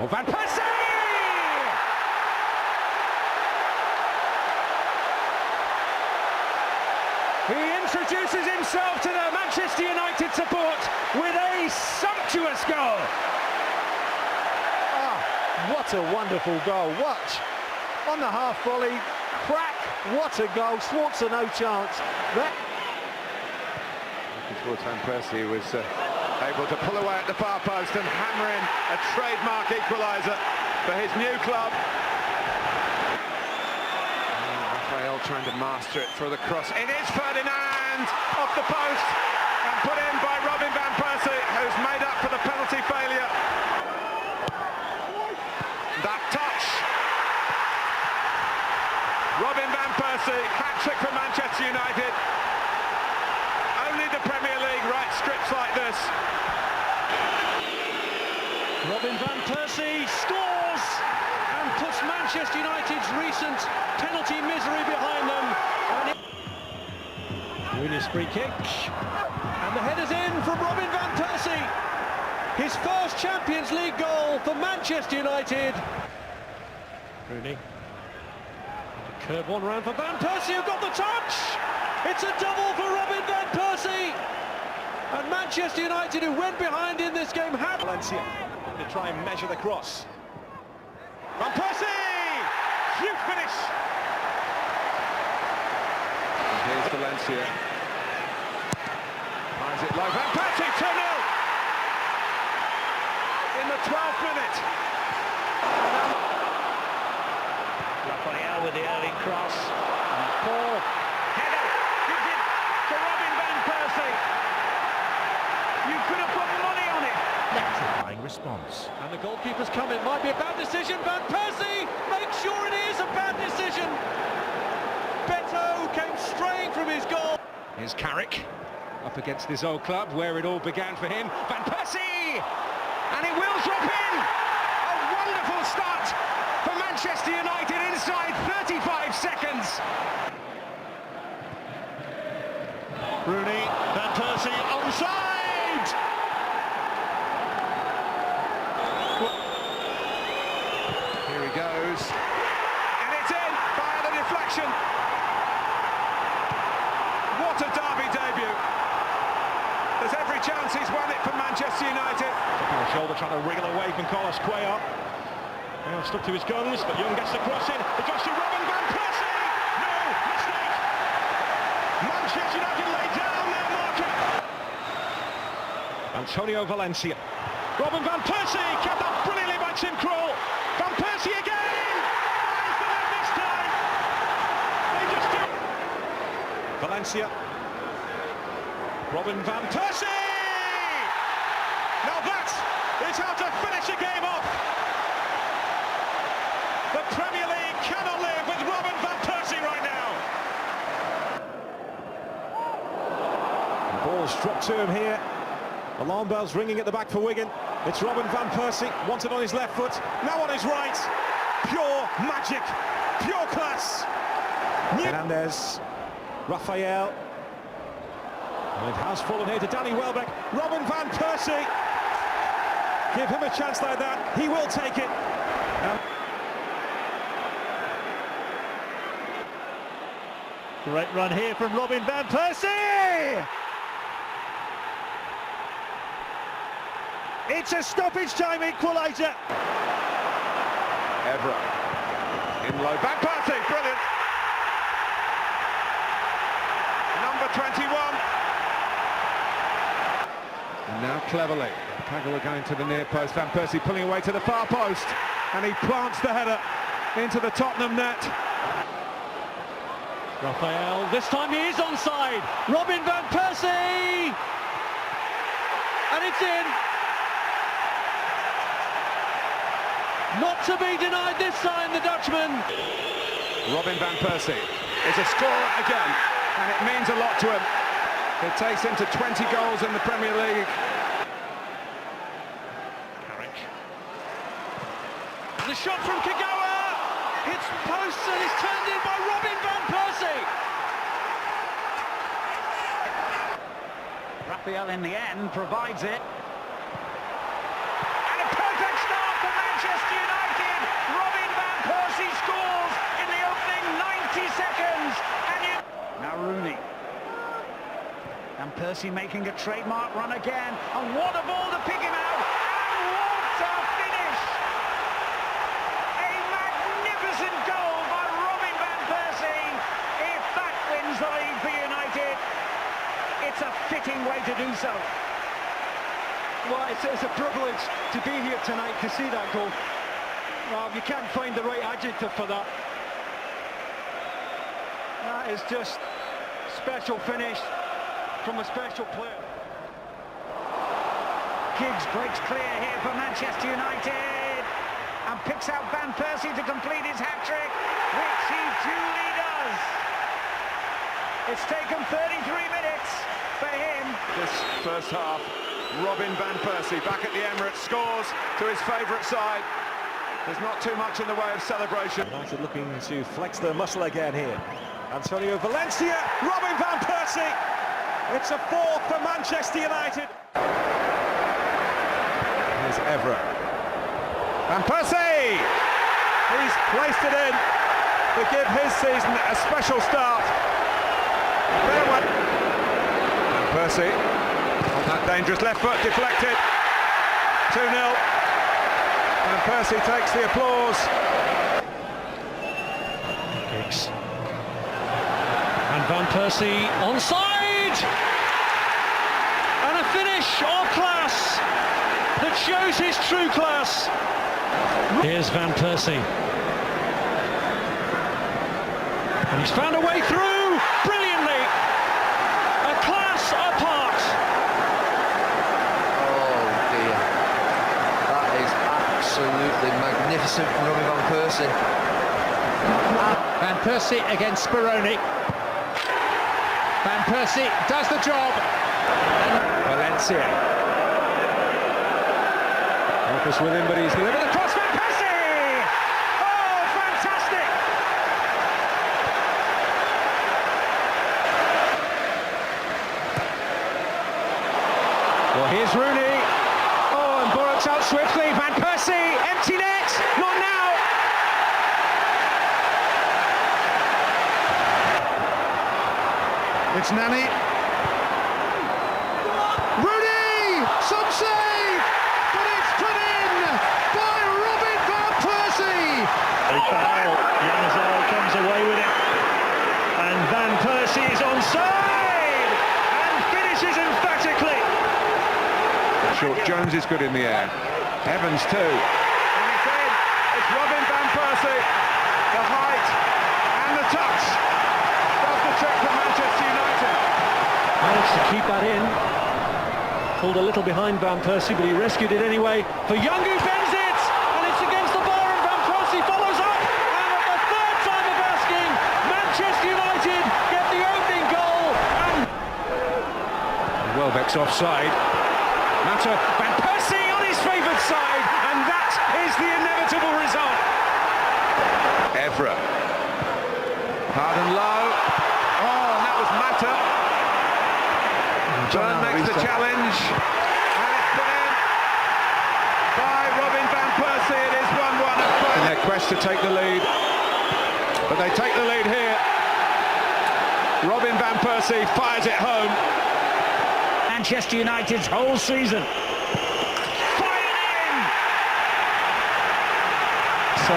Oh, Van Persie! He introduces himself to the Manchester United support with a sumptuous goal. Ah, what a wonderful goal. Watch. On the half volley, crack, what a goal. Swartz no chance. Towards Van Persie was able to pull away at the far post and hammer in a trademark equaliser for his new club. Raphael trying to master it for the cross. It is Ferdinand off the post and put in by Robin van Persie, who's made up for the penalty failure. That touch. Robin van Persie, hat-trick for Manchester United. Only the Premier League writes scripts like this. Robin van Persie scores and puts Manchester United's recent penalty misery behind them. Rooney's free kick, and the header's in from Robin van Persie. His first Champions League goal for Manchester United. Rooney. Curve one round for Van Persie, who got the touch. It's a double for Robin van Persie. And Manchester United, who went behind in this game, had Valencia to try and measure the cross. Van Persie! Huge finish! Here's Valencia. Finds it low. Van Persie, 2-0! In the 12th minute. Raphael with the early cross. And Paul. Header! Gives it to Robin van Persie. You could have put money on it. electrifying response. And the goalkeeper's come. It might be a bad decision. Van Persie makes sure it is a bad decision. Beto came straying from his goal. Here's Carrick up against his old club, where it all began for him. Van Persie! And it will drop in! A wonderful start for Manchester United inside 35 seconds. Rooney, Van Persie, onside! Here he goes. And it's in via the deflection. What a derby debut. There's every chance he's won it for Manchester United. On the shoulder, trying to wriggle away from Carlos Cuellar. Well, stuck to his guns, but Young gets the cross in. It goes to Robin van Persie! No mistake! Manchester United lay down their marker. Antonio Valencia. Robin van Persie kept that brilliantly by Tim Krul. Van Persie again! Finds the net this time! They just do. Valencia. Robin van Persie! Now that is how to finish a game off. The Premier League cannot live with Robin van Persie right now. The ball's dropped to him here. Alarm bells ringing at the back for Wigan. It's Robin van Persie, wanted on his left foot, now on his right. Pure magic, pure class. Hernandez, Raphael. And it has fallen here to Danny Welbeck. Robin van Persie. Give him a chance like that, he will take it. Great run here from Robin van Persie! It's a stoppage time equaliser. Evra in low. Van Persie, brilliant. Number 21. And now cleverly, Kagawa going to the near post. Van Persie pulling away to the far post. And he plants the header into the Tottenham net. Raphael, this time he is onside. Robin van Persie! And it's in. Not to be denied this time, the Dutchman. Robin van Persie is a scorer again, and it means a lot to him. It takes him to 20 goals in the Premier League. Carrick. The shot from Kagawa! Hits posts and is turned in by Robin van Persie! Raphael in the end provides it. And a perfect start for Manchester Rooney. And Persie making a trademark run again. And what a ball to pick him out! And what a finish! A magnificent goal by Robin van Persie. If that wins the league for United, it's a fitting way to do so. Well, it's a privilege to be here tonight to see that goal. Well, you can't find the right adjective for that. That is just special finish from a special player. Giggs breaks clear here for Manchester United and picks out Van Persie to complete his hat-trick, which he duly does. It's taken 33 minutes for him. This first half, Robin van Persie back at the Emirates, scores to his favourite side. There's not too much in the way of celebration. United looking to flex their muscle again here. Antonio Valencia, Robin van Persie. It's a fourth for Manchester United. Here's Evra. Van Persie! He's placed it in to give his season a special start. Fair one. Van Persie on that dangerous left foot, deflected. 2-0. Van Persie takes the applause. Giggs. And Van Persie onside! And a finish of class that shows his true class. Here's Van Persie. And he's found a way through brilliantly. A class apart. Oh dear. That is absolutely magnificent from Robin van Persie. Van Persie against Speroni. Van Persie does the job. Valencia. Marcus with him, but he's delivered the cross. Van Persie! Oh, fantastic! Well, here's Rooney. Oh, and Boruk's out swiftly. Van Persie, empty net. Not now. It's Nani. Rooney! Some save! But it's put in by Robin van Persie! A foul. Januzaj comes away with it. And Van Persie is onside! And finishes emphatically. Short Jones is good in the air. Evans too. And it's in. It's Robin van Persie. The height and the touch. Does the trick for Manchester United. Managed to keep that in. Pulled a little behind Van Persie, but he rescued it anyway. For Young, who bends it, and it's against the bar, and Van Persie follows up. And at the third time of asking, Manchester United get the opening goal. And Welbeck's offside. Matter Van Persie on his favoured side, and that is the inevitable result. Evra. Hard and low. Oh, and that was Matter. Burn makes the challenge, and it's put in by Robin van Persie. It is 1-1 in their quest to take the lead, but they take the lead here. Robin van Persie fires it home. Manchester United's whole season. Fired in! So,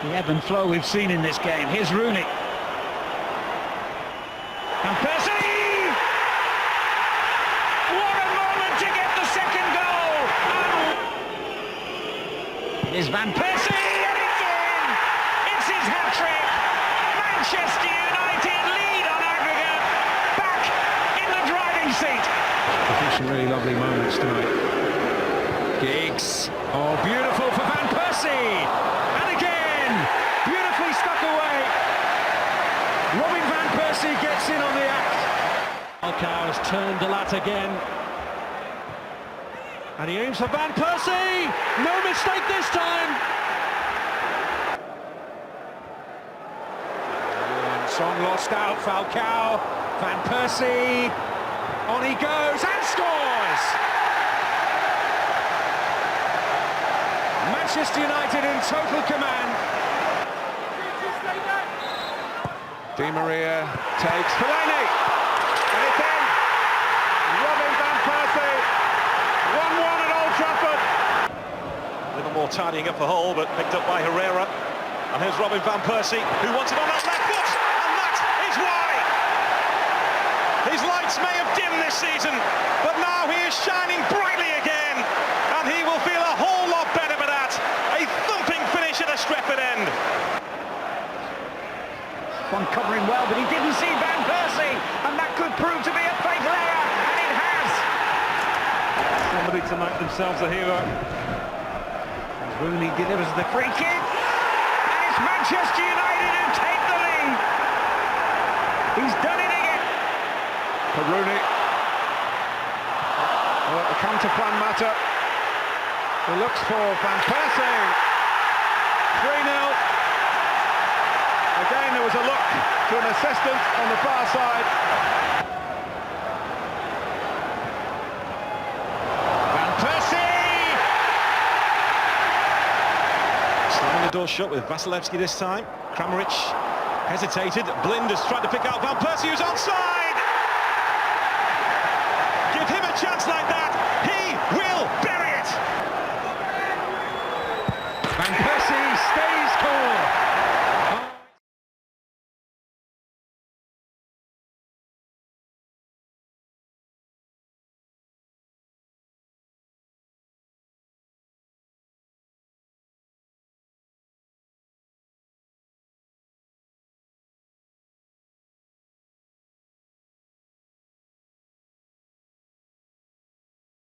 the ebb and flow we've seen in this game. Here's Rooney. Van Persie! Is Van Persie, and it's in! It's his hat-trick! Manchester United lead on aggregate, back in the driving seat. I think some really lovely moments tonight. Giggs, oh beautiful for Van Persie! And again, beautifully stuck away. Robin van Persie gets in on the act. Falcao has turned the lat again. And he aims for Van Persie! No mistake this time! Song lost out, Falcao, Van Persie, on he goes and scores! Manchester United in total command. Di Maria takes Fellaini, and it's in. Robin van Persie, 1-1 at Old Trafford. A little more tidying up for Hull, but picked up by Herrera. And here's Robin van Persie, who wants it on that left foot, and that is why. His lights may have dimmed this season, but now he is shining brightly again, and he will feel a whole lot better for that. A thumping finish at a Stretford end. One covering well, but he didn't see Van Persie, and that could prove to be a fatal error, and it has. Somebody to make themselves a hero. Rooney delivers the free kick, and it's Manchester United who take the lead. He's done it again. For Rooney. Well, the counter-plan matter. He looks for Van Persie. 3-0. Again, there was a look to an assistant on the far side. Van Persie! Slamming the door shut with Vasilevsky this time. Kramaric hesitated. Blind has tried to pick out Van Persie, who's onside! Give him a chance